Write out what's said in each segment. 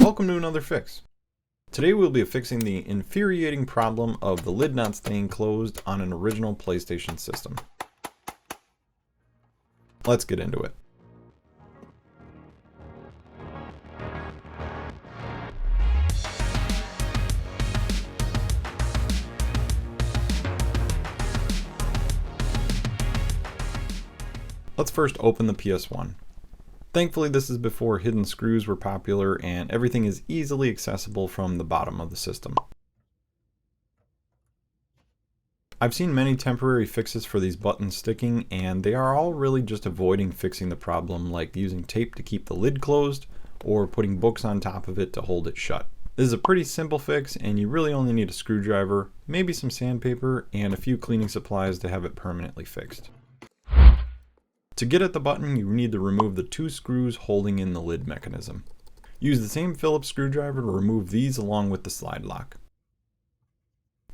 Welcome to another fix. Today we'll be fixing the infuriating problem of the lid not staying closed on an original PlayStation system. Let's get into it. Let's first open the PS1. Thankfully, this is before hidden screws were popular and everything is easily accessible from the bottom of the system. I've seen many temporary fixes for these buttons sticking, and they are all really just avoiding fixing the problem, like using tape to keep the lid closed or putting books on top of it to hold it shut. This is a pretty simple fix, and you really only need a screwdriver, maybe some sandpaper, and a few cleaning supplies to have it permanently fixed. To get at the button, you need to remove the two screws holding in the lid mechanism. Use the same Phillips screwdriver to remove these along with the slide lock.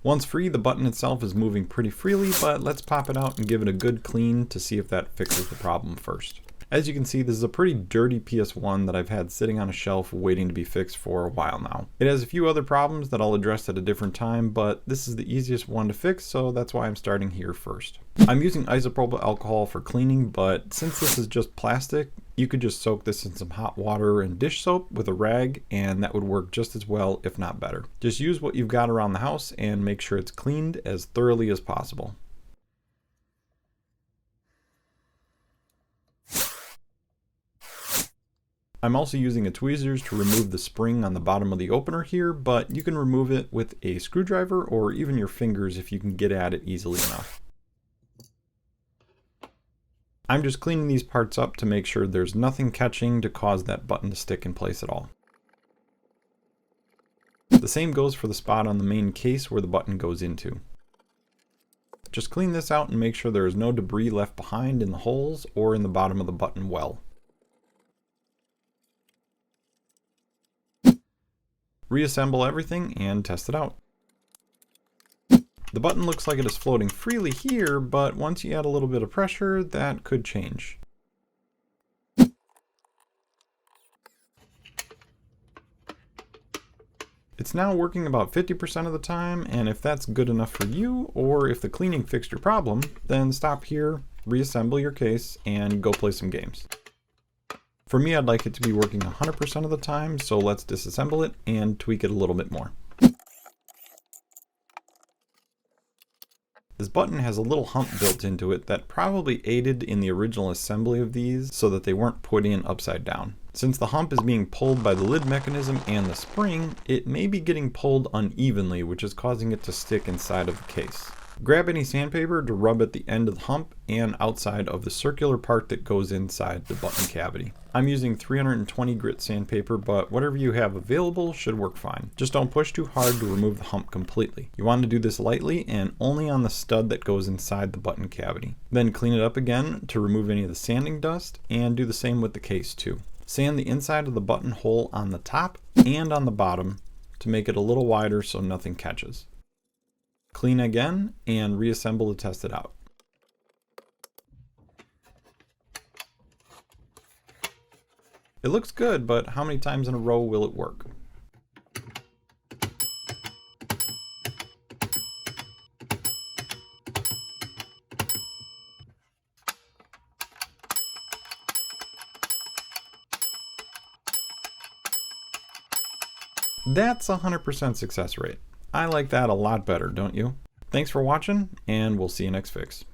Once free, the button itself is moving pretty freely, but let's pop it out and give it a good clean to see if that fixes the problem first. As you can see, this is a pretty dirty PS1 that I've had sitting on a shelf waiting to be fixed for a while now. It has a few other problems that I'll address at a different time, but this is the easiest one to fix, so that's why I'm starting here first. I'm using isopropyl alcohol for cleaning, but since this is just plastic, you could just soak this in some hot water and dish soap with a rag, and that would work just as well, if not better. Just use what you've got around the house and make sure it's cleaned as thoroughly as possible. I'm also using a tweezers to remove the spring on the bottom of the opener here, but you can remove it with a screwdriver or even your fingers if you can get at it easily enough. I'm just cleaning these parts up to make sure there's nothing catching to cause that button to stick in place at all. The same goes for the spot on the main case where the button goes into. Just clean this out and make sure there is no debris left behind in the holes or in the bottom of the button well. Reassemble everything and test it out. The button looks like it is floating freely here, but once you add a little bit of pressure, that could change. It's now working about 50% of the time, and if that's good enough for you, or if the cleaning fixed your problem, then stop here, reassemble your case, and go play some games. For me, I'd like it to be working 100% of the time, so let's disassemble it and tweak it a little bit more. This button has a little hump built into it that probably aided in the original assembly of these so that they weren't put in upside down. Since the hump is being pulled by the lid mechanism and the spring, it may be getting pulled unevenly, which is causing it to stick inside of the case. Grab any sandpaper to rub at the end of the hump and outside of the circular part that goes inside the button cavity. I'm using 320 grit sandpaper, but whatever you have available should work fine. Just don't push too hard to remove the hump completely. You want to do this lightly and only on the stud that goes inside the button cavity. Then clean it up again to remove any of the sanding dust, and do the same with the case too. Sand the inside of the button hole on the top and on the bottom to make it a little wider so nothing catches. Clean again and reassemble to test it out. It looks good, but how many times in a row will it work? That's a 100% success rate. I like that a lot better, don't you? Thanks for watching, and we'll see you next fix.